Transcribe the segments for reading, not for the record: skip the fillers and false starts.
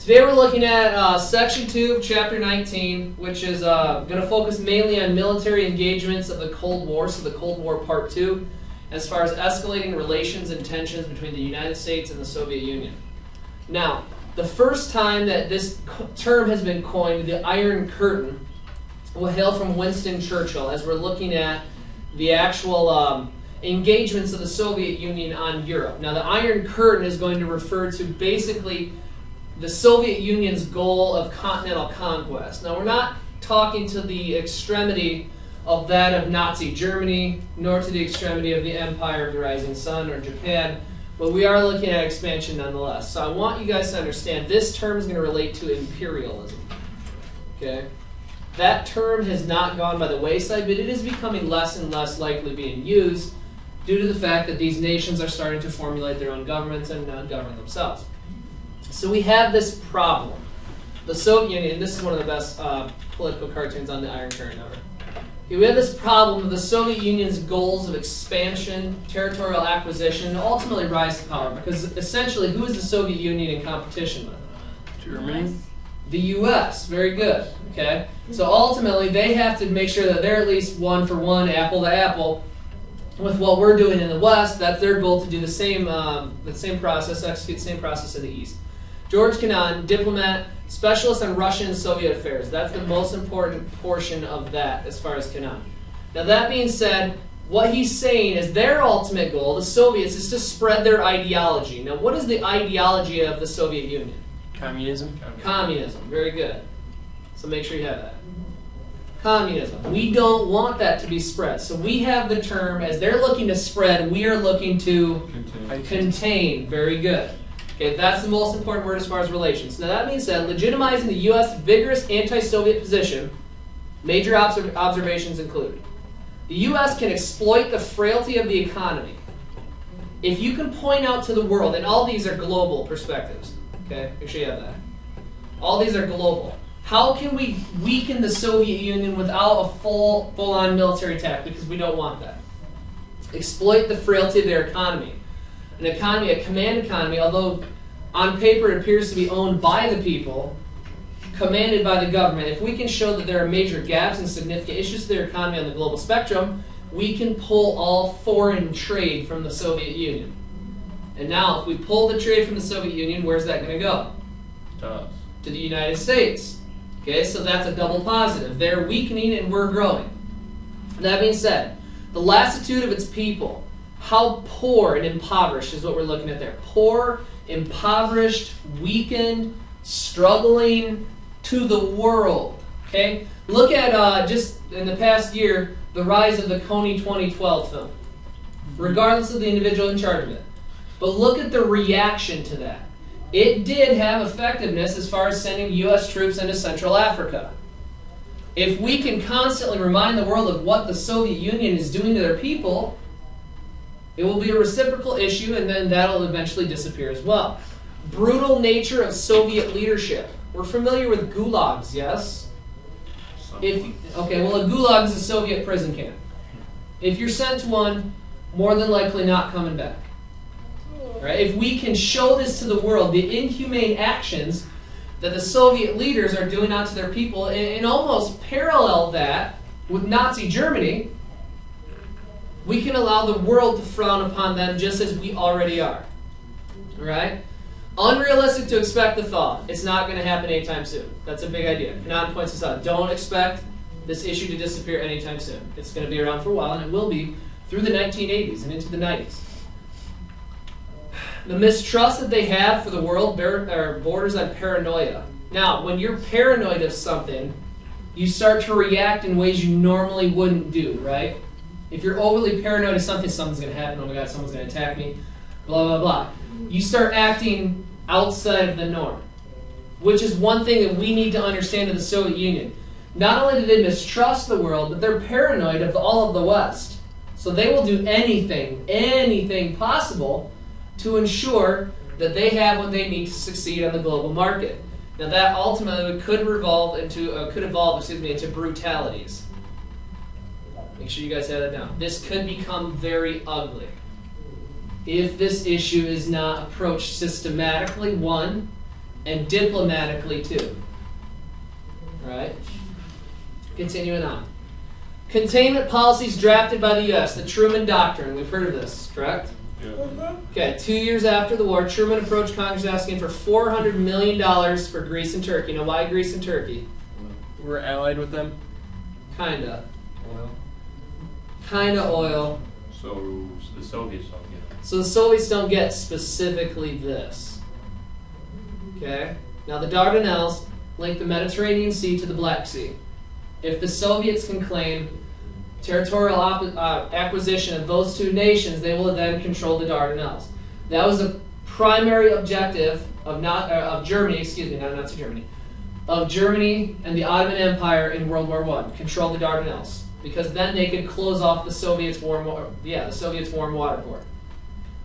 Today we're looking at Section 2 of Chapter 19, which is going to focus mainly on military engagements of the Cold War, so the Cold War Part 2, as far as escalating relations and tensions between the United States and the Soviet Union. Now, the first time that this term has been coined, the Iron Curtain, will hail from Winston Churchill, as we're looking at the actual engagements of the Soviet Union on Europe. Now, the Iron Curtain is going to refer to basically the Soviet Union's goal of continental conquest. Now, we're not talking to the extremity of that of Nazi Germany, nor to the extremity of the Empire of the Rising Sun or Japan, but we are looking at expansion nonetheless. So I want you guys to understand this term is going to relate to imperialism. Okay? That term has not gone by the wayside, but it is becoming less and less likely being used due to the fact that these nations are starting to formulate their own governments and govern themselves. So we have this problem. The Soviet Union, and this is one of the best political cartoons on the Iron Curtain ever. We have this problem of the Soviet Union's goals of expansion, territorial acquisition, and ultimately rise to power. Because essentially, who is the Soviet Union in competition with? Germany. The U.S. Very good. Okay. So ultimately, they have to make sure that they're at least one for one, apple to apple, with what we're doing in the West. That's their goal, to do the same process, execute the same process in the East. George Kennan, diplomat, specialist on Russian and Soviet affairs. That's the most important portion of that as far as Kennan. Now, that being said, what he's saying is their ultimate goal, the Soviets, is to spread their ideology. Now, what is the ideology of the Soviet Union? Communism. Communism. Very good. So make sure you have that. Communism. We don't want that to be spread. So we have the term, as they're looking to spread, we are looking to contain. Very good. Okay, that's the most important word as far as relations. Now, that being said, legitimizing the U.S. vigorous anti-Soviet position, major observations include: the U.S. can exploit the frailty of the economy. If you can point out to the world, and all these are global perspectives, okay, make sure you have that. All these are global. How can we weaken the Soviet Union without a full-on military attack? Because we don't want that. Exploit the frailty of their economy. An economy, a command economy, although on paper it appears to be owned by the people, commanded by the government. If we can show that there are major gaps and significant issues to their economy on the global spectrum, we can pull all foreign trade from the Soviet Union. And now, if we pull the trade from the Soviet Union, where's that going to go? To the United States. Okay, so that's a double positive. They're weakening and we're growing. That being said, the lassitude of its people, how poor and impoverished is what we're looking at there. Poor, impoverished, weakened, struggling to the world. Okay? Look at, just in the past year, the rise of the Kony 2012 film, regardless of the individual in charge of it. But look at the reaction to that. It did have effectiveness as far as sending U.S. troops into Central Africa. If we can constantly remind the world of what the Soviet Union is doing to their people, it will be a reciprocal issue, and then that'll eventually disappear as well. Brutal nature of Soviet leadership. We're familiar with gulags, yes? Okay, well, a gulag is a Soviet prison camp. If you're sent to one, more than likely not coming back. Right? If we can show this to the world, the inhumane actions that the Soviet leaders are doing onto their people, and almost parallel that with Nazi Germany, we can allow the world to frown upon them just as we already are. Right? Unrealistic to expect the thaw. It's not going to happen anytime soon. That's a big idea. Kennan points this out. Don't expect this issue to disappear anytime soon. It's going to be around for a while, and it will be through the 1980s and into the 90s. The mistrust that they have for the world borders on paranoia. Now, when you're paranoid of something, you start to react in ways you normally wouldn't do, right? If you're overly paranoid of something, something's going to happen, oh my God, someone's going to attack me, blah, blah, blah. You start acting outside of the norm, which is one thing that we need to understand of the Soviet Union. Not only do they mistrust the world, but they're paranoid of all of the West. So they will do anything possible to ensure that they have what they need to succeed on the global market. Now that ultimately could evolve into brutalities. Make sure you guys have that down. This could become very ugly if this issue is not approached systematically, one, and diplomatically too. All right? Continuing on. Containment policies drafted by the U.S., the Truman Doctrine. We've heard of this, correct? Yeah. Okay, 2 years after the war, Truman approached Congress asking for $400 million for Greece and Turkey. Now, why Greece and Turkey? We're allied with them. Kinda. Oil. Kinda oil. So the Soviets don't get it. So the Soviets don't get specifically this. Okay? Now, the Dardanelles link the Mediterranean Sea to the Black Sea. If the Soviets can claim territorial acquisition of those two nations, they will then control the Dardanelles. That was the primary objective of Germany, excuse me, not Nazi Germany, of Germany and the Ottoman Empire in World War I, control the Dardanelles, because then they could close off the Soviets' warm water port.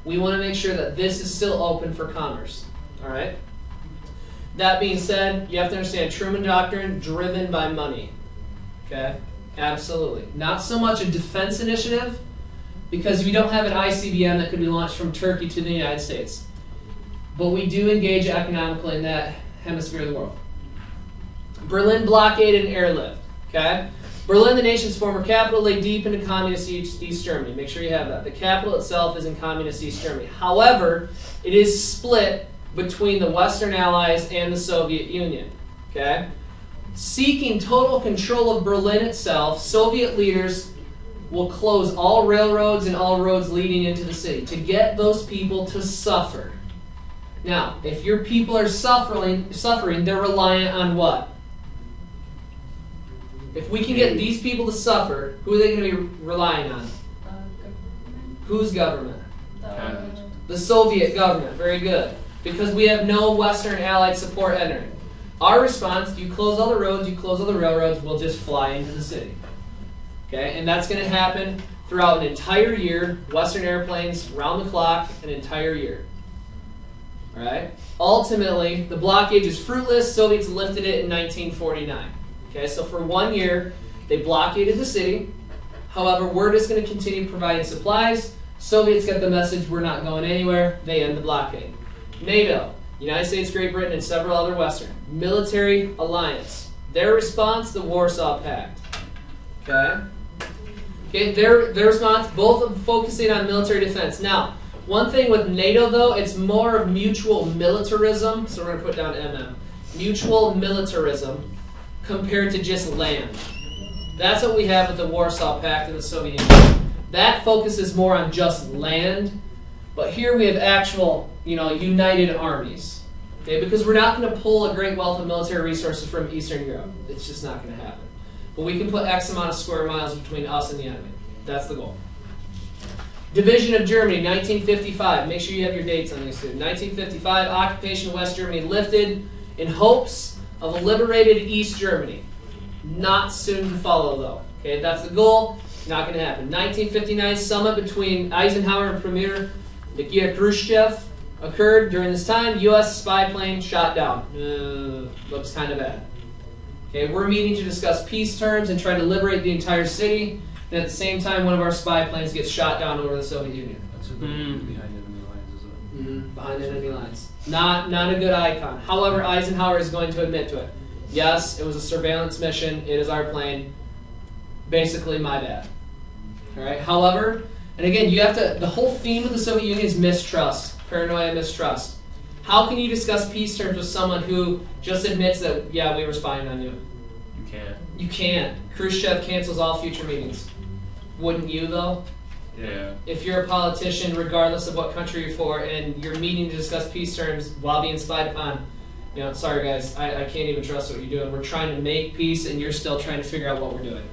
We want to make sure that this is still open for commerce. All right. That being said, you have to understand Truman Doctrine driven by money. Okay. Absolutely. Not so much a defense initiative, because we don't have an ICBM that could be launched from Turkey to the United States. But we do engage economically in that hemisphere of the world. Berlin blockade and airlift. Okay? Berlin, the nation's former capital, lay deep into communist East Germany. Make sure you have that. The capital itself is in communist East Germany. However, it is split between the Western Allies and the Soviet Union. Okay? Seeking total control of Berlin itself, Soviet leaders will close all railroads and all roads leading into the city to get those people to suffer. Now, if your people are suffering, they're reliant on what? If we can get these people to suffer, who are they going to be relying on? Whose government? The Soviet government. Very good. Because we have no Western Allied support entering. Our response, you close all the roads, you close all the railroads, we'll just fly into the city. Okay, and that's going to happen throughout an entire year. Western airplanes, round the clock, an entire year. All right. Ultimately, the blockade is fruitless. Soviets lifted it in 1949. Okay, so for 1 year, they blockaded the city. However, we're just going to continue providing supplies. Soviets get the message, we're not going anywhere. They end the blockade. NATO. United States, Great Britain, and several other Western. Military alliance. Their response, the Warsaw Pact. Okay, their response, both of them focusing on military defense. Now, one thing with NATO, though, it's more of mutual militarism. So we're going to put down MM. Mutual militarism compared to just land. That's what we have with the Warsaw Pact and the Soviet Union. That focuses more on just land. But here we have actual, united armies. Okay, because we're not going to pull a great wealth of military resources from Eastern Europe. It's just not going to happen. But we can put X amount of square miles between us and the enemy. That's the goal. Division of Germany, 1955. Make sure you have your dates on these two. 1955, occupation of West Germany lifted in hopes of a liberated East Germany. Not soon to follow, though. Okay, that's the goal. Not going to happen. 1959, summit between Eisenhower and Premier Nikita Khrushchev occurred. During this time, U.S. spy plane shot down. Looks kind of bad. Okay, we're meeting to discuss peace terms and try to liberate the entire city. And at the same time, one of our spy planes gets shot down over the Soviet Union. That's behind enemy lines, isn't it? Behind enemy lines. Not a good icon. However, Eisenhower is going to admit to it. Yes, it was a surveillance mission. It is our plane. Basically, my bad. All right. However, and again, you have to. The whole theme of the Soviet Union is mistrust, paranoia, mistrust. How can you discuss peace terms with someone who just admits that, yeah, we were spying on you? You can't. You can't. Khrushchev cancels all future meetings. Wouldn't you, though? Yeah. If you're a politician, regardless of what country you're for, and you're meeting to discuss peace terms while being spied upon, sorry guys, I can't even trust what you're doing. We're trying to make peace, and you're still trying to figure out what we're doing.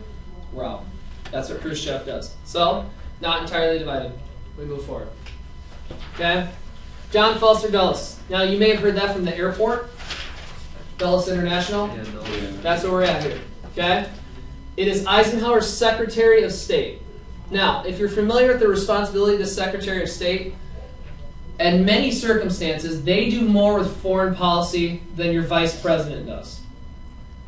We're out. That's what Khrushchev does. So, not entirely divided. We move forward. Okay? John Foster Dulles. Now, you may have heard that from the airport. Dulles International. Yeah, That's where we're at here. Okay? It is Eisenhower's Secretary of State. Now, if you're familiar with the responsibility of the Secretary of State, in many circumstances, they do more with foreign policy than your Vice President does.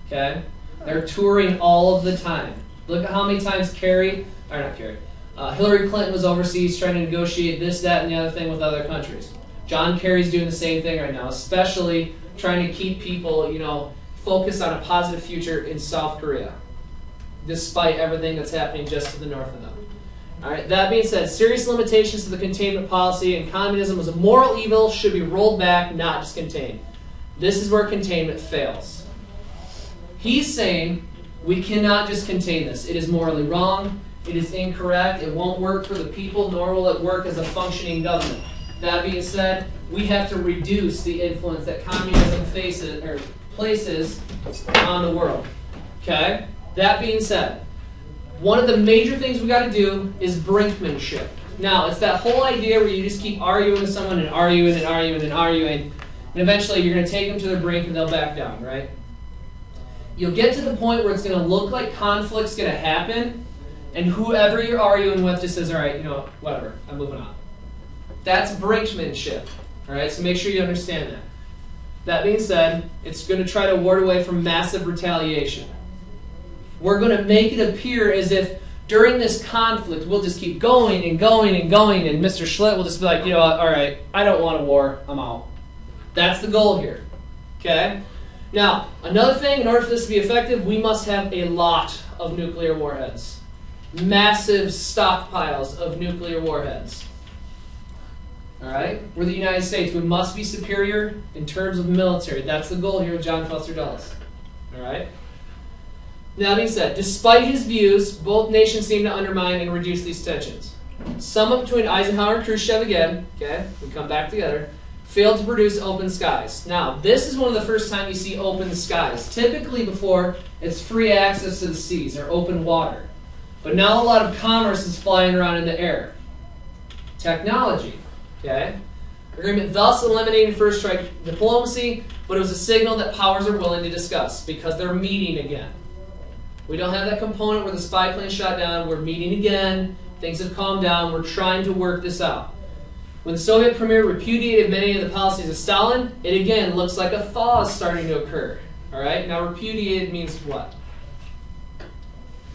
Okay? They're touring all of the time. Look at how many times Hillary Clinton was overseas trying to negotiate this, that, and the other thing with other countries. John Kerry's doing the same thing right now, especially trying to keep people, focused on a positive future in South Korea, despite everything that's happening just to the north of them. All right. That being said, serious limitations to the containment policy and communism as a moral evil should be rolled back, not just contained. This is where containment fails. He's saying we cannot just contain this. It is morally wrong. It is incorrect. It won't work for the people, nor will it work as a functioning government. That being said, we have to reduce the influence that communism places on the world. Okay? That being said, one of the major things we got to do is brinkmanship. Now, it's that whole idea where you just keep arguing with someone and arguing and arguing and arguing, and eventually you're going to take them to the brink and they'll back down, right? You'll get to the point where it's going to look like conflict's going to happen, and whoever you're arguing with just says, all right, whatever, I'm moving on. That's brinkmanship, all right? So make sure you understand that. That being said, it's going to try to ward away from massive retaliation. We're going to make it appear as if during this conflict, we'll just keep going and going and going, and Mr. Schlitt will just be like, all right, I don't want a war, I'm out. That's the goal here, okay? Now, another thing, in order for this to be effective, we must have a lot of nuclear warheads. Massive stockpiles of nuclear warheads. All right? We're the United States. We must be superior in terms of military. That's the goal here with John Foster Dulles. All right? Now, that being said, despite his views, both nations seem to undermine and reduce these tensions. Some up between Eisenhower and Khrushchev again, okay, we come back together, failed to produce open skies. Now, this is one of the first time you see open skies. Typically before, it's free access to the seas or open water. But now a lot of commerce is flying around in the air. Technology, okay? Agreement thus eliminating first strike diplomacy, but it was a signal that powers are willing to discuss because they're meeting again. We don't have that component where the spy plane shot down. We're meeting again. Things have calmed down. We're trying to work this out. When the Soviet premier repudiated many of the policies of Stalin, it again looks like a thaw is starting to occur. All right? Now, repudiated means what?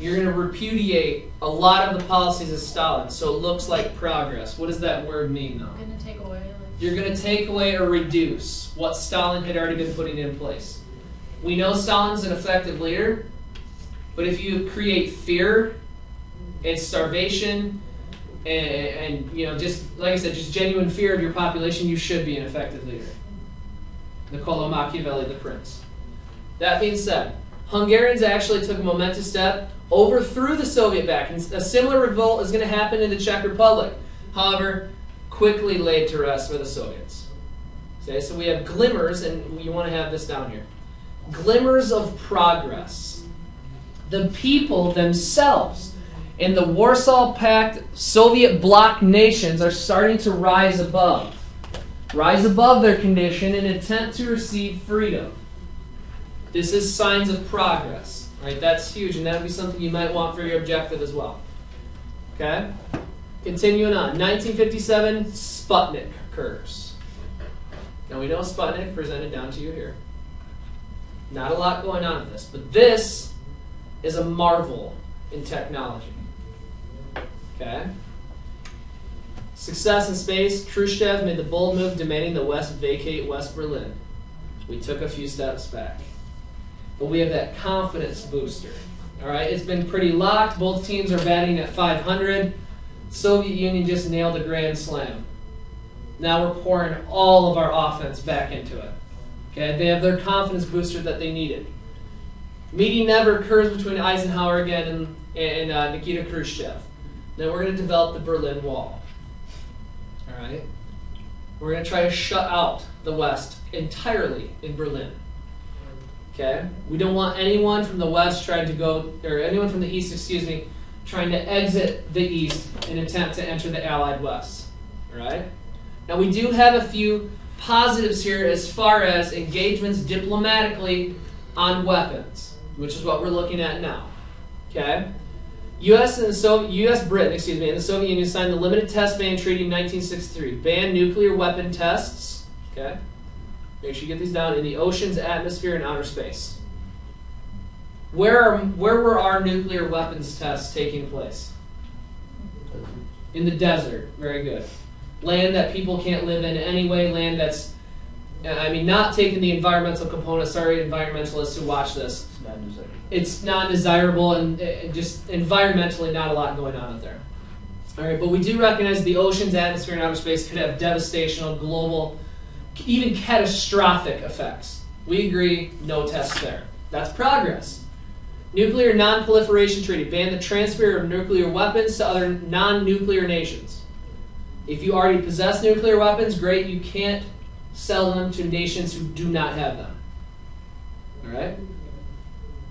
You're going to repudiate a lot of the policies of Stalin, so it looks like progress. What does that word mean, though? Going to take away. You're going to take away or reduce what Stalin had already been putting in place. We know Stalin's an effective leader, but if you create fear and starvation and just like I said, just genuine fear of your population, you should be an effective leader. Niccolo Machiavelli, the prince. That being said, Hungarians actually took a momentous step, overthrew the Soviet back, and a similar revolt is going to happen in the Czech Republic. However, quickly laid to rest by the Soviets. Okay, so we have glimmers, and you want to have this down here. Glimmers of progress. The people themselves in the Warsaw Pact Soviet bloc nations are starting to rise above their condition in an attempt to receive freedom. This is signs of progress. Right? That's huge, and that would be something you might want for your objective as well. Okay? Continuing on. 1957, Sputnik occurs. Now we know Sputnik, presented down to you here. Not a lot going on with this, but this is a marvel in technology. Okay? Success in space. Khrushchev made the bold move demanding the West vacate West Berlin. We took a few steps back. But we have that confidence booster. All right? It's been pretty locked. Both teams are batting at 500. Soviet Union just nailed a grand slam. Now we're pouring all of our offense back into it. Okay? They have their confidence booster that they needed. Meeting never occurs between Eisenhower again and Nikita Khrushchev. Then we're going to develop the Berlin Wall. All right? We're going to try to shut out the West entirely in Berlin. Okay? We don't want anyone from the West trying to go, or anyone from the East, excuse me, trying to exit the East in an attempt to enter the Allied West. All right? Now we do have a few positives here as far as engagements diplomatically on weapons, which is what we're looking at now. Okay? U.S. and Britain, and the Soviet Union signed the Limited Test Ban Treaty in 1963. Banned nuclear weapon tests. Okay? Make sure you get these down in the oceans, atmosphere, and outer space. Where were our nuclear weapons tests taking place? In the desert. Very good. Land that people can't live in anyway. Land that's I mean, not taking the environmental component. Sorry, environmentalists who watch this. It's not desirable, and just environmentally not a lot going on out there. All right, but we do recognize the oceans, atmosphere, and outer space could have devastational, global, even catastrophic effects. We agree, no tests there. That's progress. Nuclear Non-Proliferation Treaty. Ban the transfer of nuclear weapons to other non-nuclear nations. If you already possess nuclear weapons, great, you can't sell them to nations who do not have them. All right?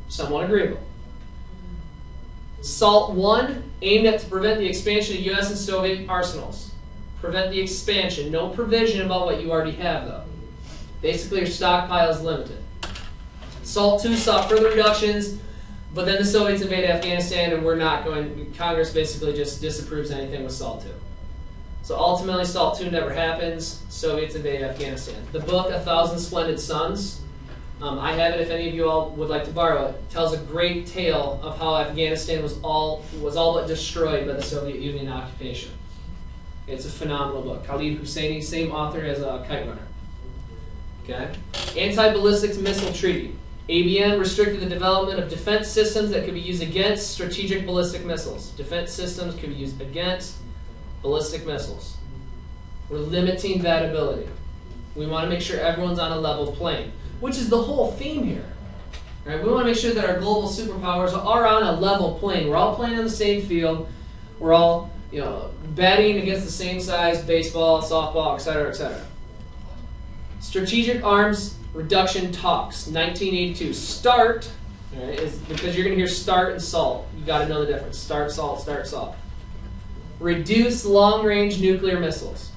Somewhat agreeable. SALT 1, aimed at to prevent the expansion of U.S. and Soviet arsenals. Prevent the expansion. No provision about what you already have, though. Basically, your stockpile is limited. SALT 2 saw further reductions, but then the Soviets invaded Afghanistan, and we're not going. Congress basically just disapproves anything with SALT 2. So ultimately, SALT 2 never happens. Soviets invade Afghanistan. The book, 1,000 Splendid Suns, I have it if any of you all would like to borrow it, tells a great tale of how Afghanistan was all but destroyed by the Soviet Union occupation. It's a phenomenal book. Khalid Hosseini, same author as Kite Runner. Okay? Anti-Ballistic Missile Treaty. ABM restricted the development of defense systems that could be used against strategic ballistic missiles. Defense systems could be used against ballistic missiles. We're limiting that ability. We want to make sure everyone's on a level plane, which is the whole theme here. Right? We want to make sure that our global superpowers are on a level plane. We're all playing on the same field. We're all, batting against the same size baseball, softball, etc., etc. Strategic Arms Reduction Talks, 1982. START, right, is because you're going to hear START and SALT. You got to know the difference. START, SALT, START, SALT. Reduce long-range nuclear missiles.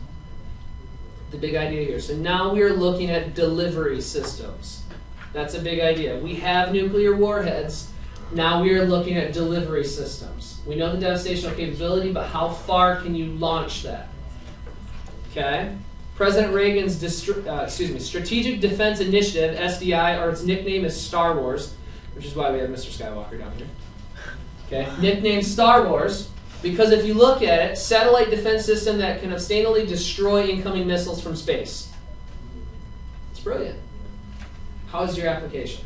The big idea here. So now we are looking at delivery systems. That's a big idea. We have nuclear warheads. Now we are looking at delivery systems. We know the devastational capability, but how far can you launch that? Okay? President Reagan's Strategic Defense Initiative, SDI, or its nickname is Star Wars, which is why we have Mr. Skywalker down here. Okay? Nicknamed Star Wars, because if you look at it, satellite defense system that can sustainably destroy incoming missiles from space. It's brilliant. How is your application?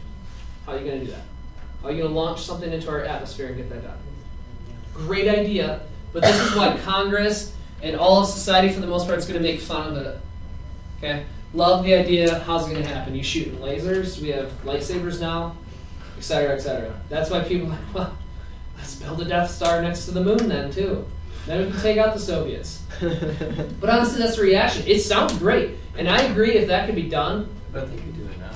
How are you going to do that? How are you going to launch something into our atmosphere and get that done? Great idea, but this is why Congress and all of society, for the most part, is going to make fun of it. Okay? Love the idea. How's it going to happen? You shoot lasers. We have lightsabers now, etc., etc. That's why people are like, well, let's build a Death Star next to the moon then, too. Then we can take out the Soviets. But honestly, that's the reaction. It sounds great. And I agree if that could be done. But they could do it now.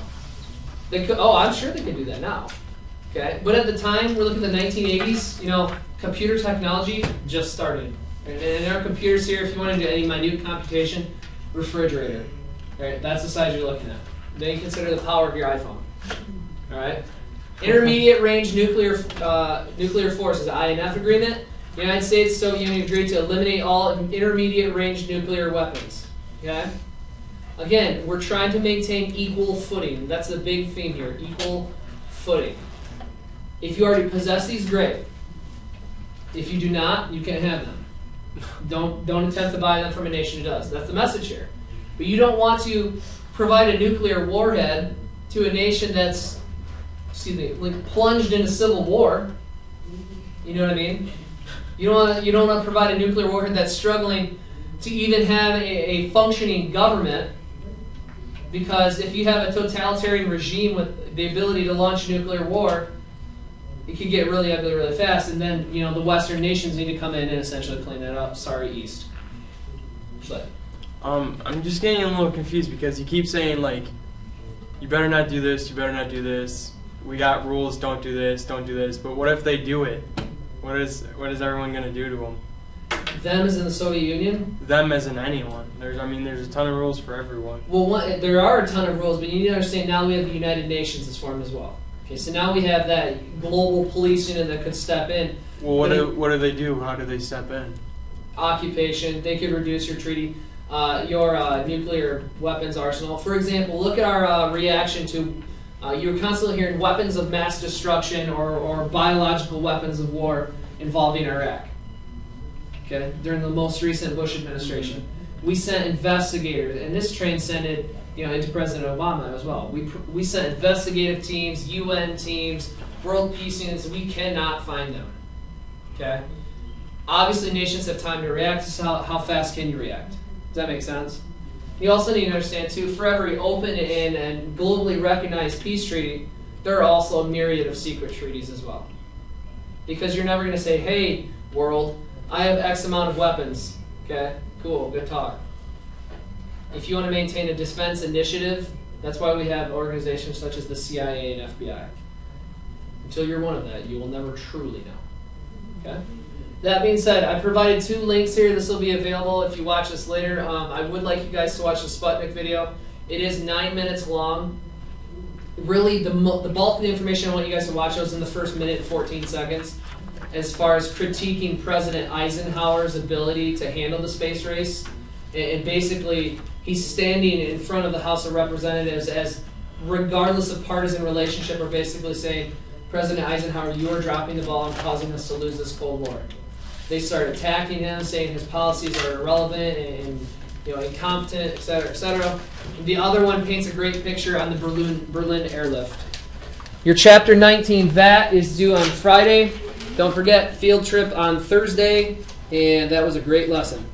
They could. Oh, I'm sure they could do that now. Okay? But at the time, we're looking at the 1980s, computer technology just started. And in our computers here, if you want to do any minute computation, refrigerator. Right? That's the size you're looking at. Then you consider the power of your iPhone. All right? Intermediate range nuclear forces, INF agreement. The United States, Soviet Union agreed to eliminate all intermediate range nuclear weapons. Okay? Again, we're trying to maintain equal footing. That's the big theme here, equal footing. If you already possess these, great. If you do not, you can't have them. Don't attempt to buy them from a nation who does. That's the message here. But you don't want to provide a nuclear warhead to a nation that's, plunged into civil war. You know what I mean? You don't want to provide a nuclear warhead that's struggling to even have a functioning government, because if you have a totalitarian regime with the ability to launch nuclear war, it could get really ugly really fast, and then the Western nations need to come in and essentially clean that up. Sorry, East. But I'm just getting a little confused because you keep saying you better not do this, you better not do this. We got rules, don't do this, don't do this. But what if they do it? What is everyone going to do to them? Them as in the Soviet Union? Them as in anyone. There's a ton of rules for everyone. Well, there are a ton of rules, but you need to understand now we have the United Nations that's formed as well. Okay, so now we have that global police unit that could step in. Well, what do they do? How do they step in? Occupation. They could reduce your treaty, your nuclear weapons arsenal. For example, look at our reaction to. You're constantly hearing weapons of mass destruction or biological weapons of war involving Iraq. Okay, during the most recent Bush administration, we sent investigators, and this transcended into President Obama as well. We sent investigative teams, UN teams, world peace units. We cannot find them. Okay? Obviously, nations have time to react. So how fast can you react? Does that make sense? You also need to understand, too, for every open and globally recognized peace treaty, there are also a myriad of secret treaties as well. Because you're never going to say, hey, world, I have X amount of weapons. Okay? Cool. Good talk. If you want to maintain a defense initiative, that's why we have organizations such as the CIA and FBI. Until you're one of that, you will never truly know. Okay? That being said, I provided 2 links here. This will be available if you watch this later. I would like you guys to watch the Sputnik video. It is 9 minutes long. Really, the bulk of the information I want you guys to watch was in the first minute and 14 seconds. As far as critiquing President Eisenhower's ability to handle the space race. And basically, he's standing in front of the House of Representatives as, regardless of partisan relationship, are basically saying, President Eisenhower, you are dropping the ball and causing us to lose this Cold War. They start attacking him, saying his policies are irrelevant and incompetent, et cetera, et cetera. The other one paints a great picture on the Berlin airlift. Your Chapter 19 VAT is due on Friday. Don't forget, field trip on Thursday, and that was a great lesson.